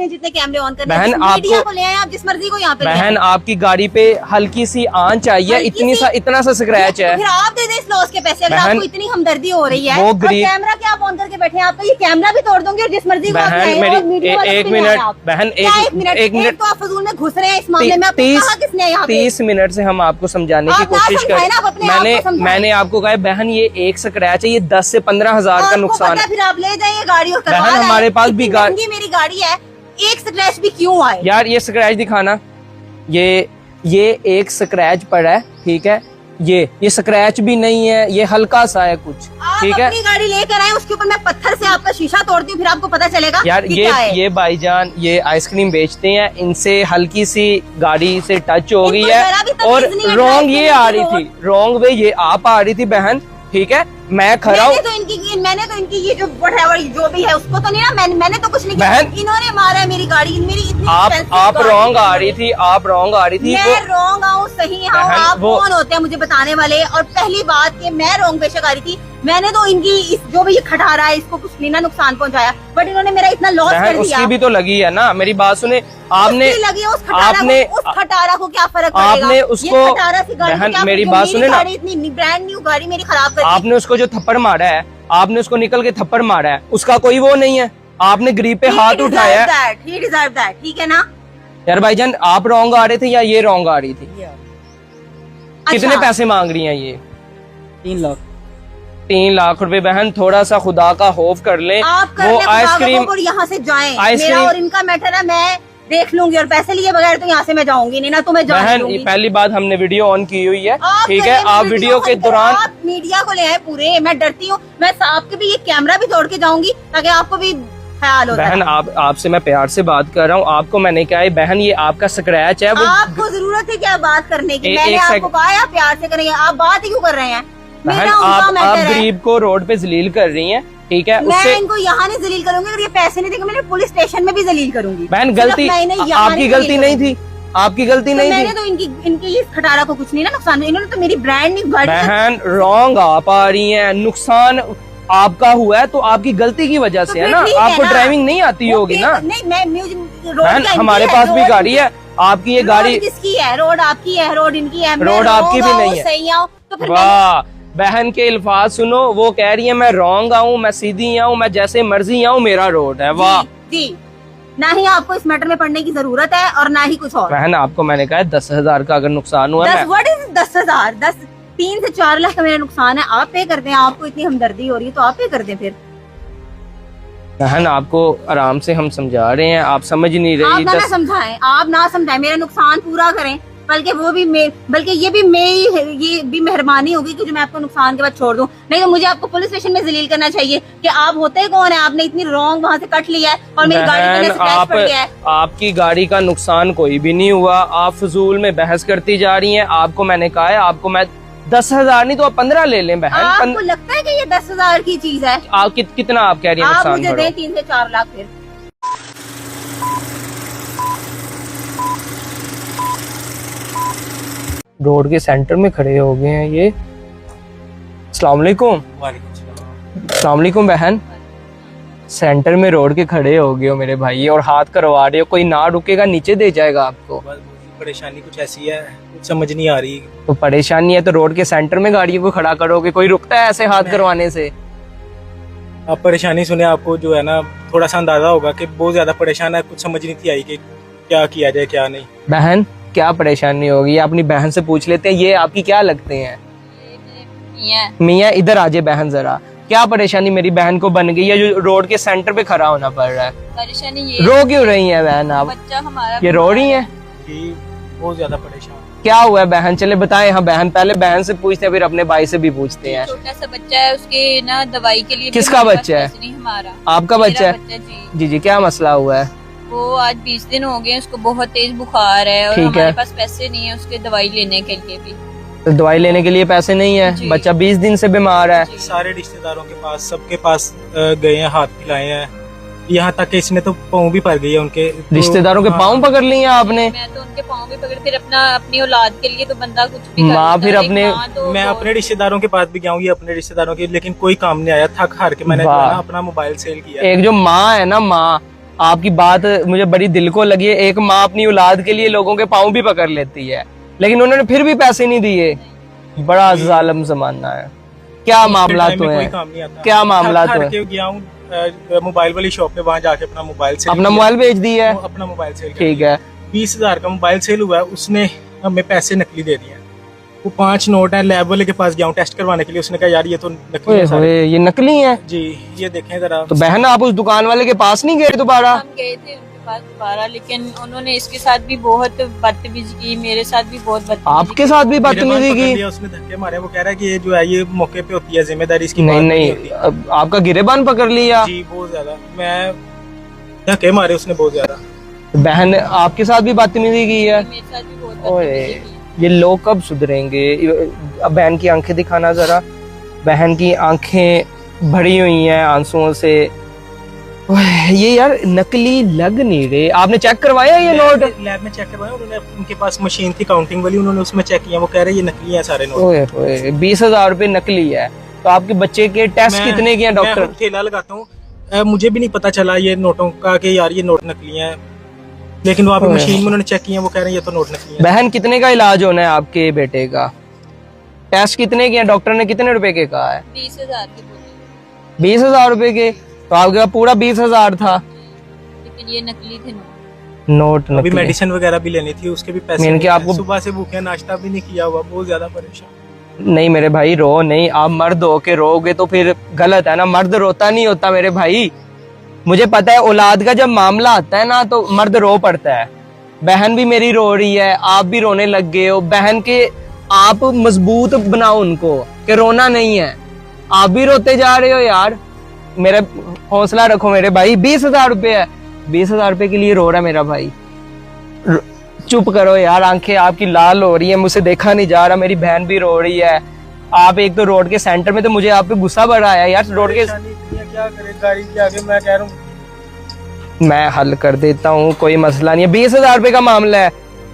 जितने कैमरे ऑन करने बहन मीडिया आपको को ले आए आप, जिस मर्जी को यहाँ पे ले आए। बहन आपकी गाड़ी पे हल्की सी आंच आई है, इतना सा स्क्रैच है। तो फिर आप दे दें इस लॉस के पैसे, अगर बहन, आपको इतनी हमदर्दी हो रही है। वो और गरीब कैमरा क्या आप ऑन करके बैठे हैं, आपका ये कैमरा भी तोड़ दूंगी और जिस मर्जी को आप ले बहन आए, मेरी और मीडिया वालों एक को भी ले आए आप। मिनट बहन क्या एक मिनट तो आप फजूल में घुस रहे हैं इस मामले में, आपको कहा किसने है यहाँ पे? 30 मिनट से हम आपको समझाने की आप ना कोशिश समझाएं ना, आप अपने आप को समझाएं। मैंने आपको कहा है बहन ये एक स्क्रैच है, ये 10 से 15 हजार का आपको नुकसान पता है, है। फिर आप ले जाइए गाड़ी और करवा बहन लाएं। हमारे पास भी इतनी महंगी मेरी गाड़ी है, एक स्क्रैच भी क्यों आए? यार ये स्क्रैच दिखाना, ये एक स्क्रैच पड़ा है, ठीक है, ये स्क्रैच भी नहीं है, ये हल्का सा है कुछ, आप ठीक है। अपनी गाड़ी लेकर आए, उसके ऊपर मैं पत्थर से आपका शीशा तोड़ती हूँ, फिर आपको पता चलेगा यार कि क्या है। ये भाईजान ये आइसक्रीम बेचते हैं, इनसे हल्की सी गाड़ी से टच हो गई इनको है जरा भी तमीज और नहीं है, रॉन्ग ये आ रही ड्राइव थी, रॉन्ग वे ये आप आ रही थी बहन, ठीक है, मैं खड़ा हूँ। मैंने तो इनकी ये जो whatever जो भी है उसको तो नहीं ना, मैंने तो कुछ नहीं किया। बहन, इन्होंने मारा है मेरी गाड़ी, मेरी इतनी आप expensive गाड़ी रॉन्ग आ है। रही थी, आप रॉन्ग आ रही थी। मैं रॉन्ग आऊँ सही आऊँ, बहन, आप वो- कौन होते हैं मुझे बताने वाले? और पहली बात कि मैं रॉन्ग बेशक आ रही थी, मैंने तो इनकी इस जो भी ये खटा रहा है इसको कुछ नहीं ना नुकसान पहुंचाया, बट इन्होंने मेरा इतना लॉस बहन कर दिया। उसकी भी तो लगी है ना, मेरी बात सुने आपने, उसकी लगी है, उस आपने खटारा को क्या फर्क पड़ेगा? आपने उसको- ये खटारा सी गाड़ी बहन, क्या- मेरी जो बात सुने ना। गाड़ी इतनी ब्रांड न्यू गाड़ी मेरी खराब कर दी। आपने उसको जो थप्पड़ मारा है, आपने उसको निकल के थप्पड़ मारा है, उसका कोई वो नहीं है, आपने गरीब पे हाथ उठाया है। He deserved that, ठीक है ना? यार भाईजान आप रॉन्ग आ रहे थे या ये रॉन्ग आ रही थी? कितने अच्छा, पैसे मांग रही हैं ये? 3 लाख। 3 लाख रुपए। बहन थोड़ा सा खुदा का खौफ कर ले, आप कर वो ले आइसक्रीम और यहाँ से जाएं। आइसक्रीम- मेरा और इनका मैटर है, मैं देख लूंगी, और पैसे लिए बगैर तो यहाँ से मैं जाऊंगी नहीं ना, तो मैं जाने बहन दूंगी। पहली बात हमने वीडियो ऑन की हुई है, आप ठीक करिए, है, आप मैं वीडियो के ऑन कर- दौरान आप मीडिया को ले आए पूरे, मैं डरती हूँ, मैं आपके भी ये कैमरा भी तोड़ के जाऊंगी ताकि आपको भी ख्याल हो। बहन आपसे मैं प्यार से बात कर रहा हूँ, आपको मैंने कहा है बहन ये आपका स्क्रैच है, वो आपको जरूरत है क्या बात करने की? एक मैंने सेकंड। आपको कहा है आप प्यार से करेंगे, आप बात ही क्यों कर रहे हैं? बहन मेरा उनका आप मैटर है। गरीब को रोड पे जलील कर रही हैं, ठीक है, मैं उससे इनको यहाँ नहीं जलील करूंगी, अगर ये पैसे नहीं देंगे मैंने पुलिस स्टेशन में भी जलील करूंगी। बहन सिर्फ गलती मैं इन्हें यहाँ आपकी गलती जलील नहीं करूंगी। थी, आपकी गलती तो नहीं मैंने थी तो इनकी इस खटारा को कुछ नहीं ना नुकसान, इन्होंने तो मेरी ब्रांड न्यू गाड़ी बहन रॉन्ग आप आ रही हैं, नुकसान आपका हुआ है तो आपकी गलती की वजह तो से है फिर ना, ठीक है आपको ना। ड्राइविंग नहीं आती वो होगी फिर- ना। नहीं, मैं म्यूजिक बहन हमारे पास भी गाड़ी है, आपकी ये गाड़ी किसकी है? रोड आपकी है, रोड इनकी है। मैं रोड आपकी भी wrong नहीं आऊं, है। सही आऊं तो फिर वाह बहन के अल्फाज सुनो, वो कह रही है मैं रॉन्ग आऊँ, मैं सीधी आऊँ, मैं जैसे मर्जी आऊँ, मेरा रोड है। वाह जी, ना ही आपको इस मैटर में पढ़ने की जरूरत है और ना ही कुछ और। बहन आपको मैंने कहा 10,000 का अगर नुकसान हुआ मैं 10,000 3 से 4 लाख का मेरा नुकसान है, आप पे कर दें। आपको इतनी हमदर्दी हो रही है तो आप पे कर दें फिर। बहन आपको आराम से हम समझा रहे हैं, आप समझ नहीं आप रही। ना समझाएं, आप ना समझाएं, मेरा नुकसान पूरा करें, बल्कि वो भी बल्कि ये भी मेहरबानी होगी कि जो मैं आपको नुकसान के बाद छोड़ दूं, नहीं तो मुझे आपको पुलिस स्टेशन में जलील करना चाहिए कि आप होते कौन है, आपने इतनी रॉन्ग वहाँ से कट लिया है और मेरी गाड़ी बहन पे स्क्रैच पड़ गया है। आपकी गाड़ी का नुकसान कोई भी नहीं हुआ, आप फजूल में बहस करती जा रही हैं। आपको मैंने कहा है, आपको मैं 10,000 नहीं तो आप 15 ले लें बहन। आपको लगता है कि ये 10,000 की चीज है? आप कितना आप कह रही हैं आप नुकसान मुझे भरो? दें 3 से 4 लाख फिर। रोड के सेंटर में खड़े हो गए हैं ये। अस्सलाम वालेकुम। अस्सलाम वालेकुम बहन, सेंटर में रोड के खड़े हो गए हो मेरे भाई और हाथ करवा रहे हो, कोई ना रुकेगा नीचे दे जाएगा आपको। परेशानी कुछ ऐसी है, कुछ समझ नहीं आ रही। तो परेशानी है तो रोड के सेंटर में गाड़ियों को खड़ा करोगे, कोई रुकता है ऐसे हाथ करवाने से? आप परेशानी सुने, आपको जो है ना थोड़ा सा अंदाजा होगा कि बहुत ज्यादा परेशान है, कुछ समझ नहीं थी आई कि क्या किया जाए क्या नहीं। बहन क्या परेशानी होगी, अपनी बहन से पूछ लेते हैं। ये आपकी क्या लगते हैं? मियाँ इधर आ जाए बहन जरा, क्या परेशानी मेरी बहन को बन गई है जो रोड के सेंटर पे खड़ा होना पड़ रहा है? परेशानी ये रो क्यों रही है बहन आप? बच्चा हमारा ये रो रही है, कि बहुत ज्यादा परेशान। क्या हुआ है बहन? चले बताएं। हाँ बहन, पहले बहन से पूछते हैं फिर अपने भाई से भी पूछते हैं। छोटा सा बच्चा है, उसके ना दवाई के लिए किसका हमारे बच्चा है? पास पैसे नहीं, हमारा आपका मेरा बच्चा है? बच्चा जी। जी जी, क्या मसला हुआ है? वो आज 20 दिन हो गए, उसको बहुत तेज बुखार है और ठीक हमारे है। पास पैसे नहीं है उसके दवाई लेने के लिए भी। तो दवाई लेने के लिए पैसे नहीं है, जी। बच्चा 20 दिन से बीमार है। जी। सारे रिश्तेदारों के पास, सबके पास गए हैं, हाथ मिलाए हैं, यहाँ तक कि इसने तो पाँव भी पड़ गई है उनके। तो, रिश्तेदारों के हाँ, पाँव पकड़ लिए आपने? मैं तो उनके पाँव भी पकड़, फिर अपनी औलाद के लिए तो बंदा कुछ भी कर माँ देता फिर है। एक अपने- माँ तो मैं बहुत- अपने रिश्तेदारों के पास भी गया हूँ, ये अपने रिश्तेदारों के, लेकिन कोई काम नहीं आया। थक हार के मैंने जो है वाह। ना अपना मोबाइल सेल किया। एक जो माँ है ना, माँ आपकी बात मुझे बड़ी दिल को लगी है। एक माँ अपनी औलाद के लिए लोगों के पाँव भी पकड़ लेती है, लेकिन उन्होंने फिर भी पैसे नहीं दिए। बड़ा जालिम जमाना है। क्या मामला तो है, क्या मामला तो है। गया हूँ मोबाइल वाली शॉप पे, वहाँ जाके अपना मोबाइल सेल अपना मोबाइल बेच दिया है, अपना मोबाइल सेल ठीक है। 20,000 का मोबाइल सेल हुआ है, उसने हमें पैसे नकली दे दिए। वो 5 नोट है, लैब वाले के पास गया हूँ टेस्ट करवाने के लिए, उसने कहा यार ये तो नकली है सारे। ये नकली है जी, ये देखें जरा। तो बहन आप उस दुकान वाले के पास नहीं गए दोबारा? हम गए थे उनके पास दोबारा, लेकिन उन्होंने इसके साथ भी बहुत बदतमीजी की, मेरे साथ भी बहुत बदतमीजी आपके साथ भी बदतमीजी की? उसने धक्के मारे। वो कह रहा है कि ये जो है ये मौके पे होती है, जिम्मेदारी इसकी नहीं बात नहीं, होती। अब आपका गिरेबान पकड़ लिया? जी बहुत ज्यादा, मैं धक्के मारे उसने बहुत ज्यादा। बहन आपके साथ भी बदतमीजी की है? मेरे साथ भी बहुत ओए, बदतमीजी की। ये लोग कब सुधरेंगे? अब बहन की आंखें दिखाना जरा। बहन की आंखें भरी हुई हैं आंसुओं से। ओए, ये यार नकली लग नहीं रहे। आपने चेक करवाया ये नोट? लैब में चेक करवाया उन्होंने, उनके पास मशीन थी काउंटिंग वाली, उन्होंने उसमें चेक किया। वो कह रहे ये नकली है सारे नोट। ओए ओए, 20,000 रुपए नकली है। तो आपके बच्चे के टेस्ट कितने किए डॉक्टर? मैं ठेला लगाता हूँ, मुझे भी नहीं पता चला ये नोटों का कि यार ये नोट नकली हैं, लेकिन वहाँ पे मशीन में उन्होंने चेक किया। वो कह रहे हैं ये तो नोट नकली है। बहन कितने का इलाज होना है आपके बेटे का? टेस्ट कितने किए? डॉक्टर ने कितने रुपए के कहा है? 20,000 के बोले, 20,000 रुपए के? तो आपके पास पूरा 20,000 था। लेकिन ये नकली थे नोट। नोट अभी नकली। मेडिसिन वगैरह भी लेनी थी, उसके भी पैसे मैंने नहीं क्या है। आपको- सुबह से भूखे, नाश्ता भी नहीं किया हुआ, बहुत ज्यादा परेशान। नहीं मेरे भाई रो नहीं, आप मर्द हो के रोगे तो फिर गलत है ना। मर्द रोता नहीं होता मेरे भाई। मुझे पता है औलाद का जब मामला आता है ना तो मर्द रो पड़ता है। बहन भी मेरी रो रही है, आप भी रोने लग गए हो। बहन के आप मजबूत बनाओ उनको कि रोना नहीं है। आप भी रोते जा रहे हो यार। मेरा हौसला रखो मेरे भाई। 20,000 रुपए है, 20,000 रुपए के लिए रो रहा है मेरा भाई। चुप करो यार, आंखें आपकी लाल हो रही है, मुझसे देखा नहीं जा रहा। मेरी बहन भी रो रही है। आप एक तो रोड के सेंटर में, तो मुझे आप पे गुस्सा बड़ा आया यार। रोड के क्या करे गाड़ी के आगे, मैं कह रहा हूँ मैं हल कर देता हूँ, कोई मसला नहीं है। 20,000 रुपए का मामला है।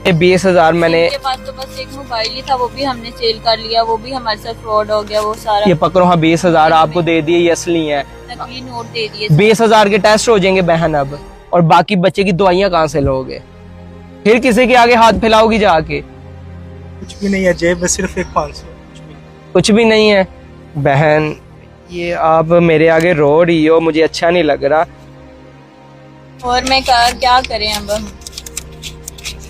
ये 20,000 मैंने, इनके पास तो बस एक मोबाइल ही था, वो भी हमने सेल कर लिया, वो भी हमारे साथ फ्रॉड हो गया। वो सारा ये पकड़ो। हाँ 20,000 आपको दे दिए, ये असली है। नकली नोट दे दिए। 20,000 के टेस्ट हो जाएंगे बहन अब। और बाकी बच्चे की दवाइयां कहाँ से लोगे? फिर किसी के आगे हाथ फैलाओगी जाके? कुछ भी नहीं है जेब में, सिर्फ एक 500, कुछ भी नहीं है बहन। ये आप मेरे आगे रो रही हो, मुझे अच्छा नहीं लग रहा। और मैं क्या करें अब हम?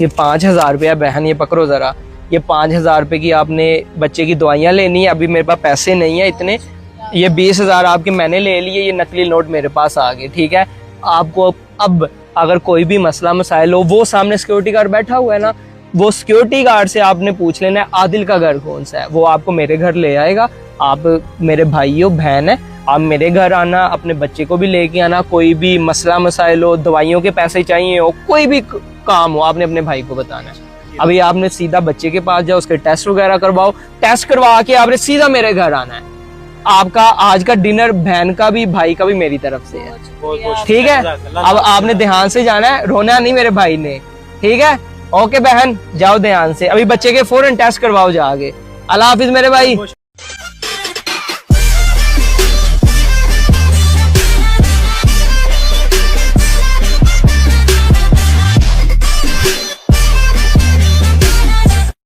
ये 5,000 रुपया बहन, ये पकड़ो जरा। ये 5,000 रुपए की आपने बच्चे की दवाइयां लेनी है। अभी मेरे पास पैसे नहीं है इतने। ये 20,000 आपके मैंने ले लिए, ये नकली नोट मेरे पास आ गए, ठीक है। आपको अब अगर कोई भी मसला मसाइल हो, वो सामने सिक्योरिटी गार्ड बैठा हुआ है ना, वो सिक्योरिटी गार्ड से आपने पूछ लेना है आदिल का घर कौन सा है। वो आपको मेरे घर ले आएगा। आप मेरे भाई हो, बहन है, आप मेरे घर आना, अपने बच्चे को भी लेके आना। कोई भी मसला मसाइल हो, दवाइयों के पैसे चाहिए हो, कोई भी काम हो, आपने अपने भाई को बताना है। अभी आपने सीधा बच्चे के पास जाओ, उसके टेस्ट वगैरह करवाओ। टेस्ट करवा के आपने सीधा मेरे घर आना है। आपका आज का डिनर बहन का भी भाई का भी मेरी तरफ से है, बहुत ठीक है। अब आपने ध्यान से जाना है, रोना नहीं मेरे भाई ने, ठीक है। ओके बहन, जाओ ध्यान से। अभी बच्चे के फौरन टेस्ट करवाओ जाके। अल्लाह हाफिज मेरे भाई।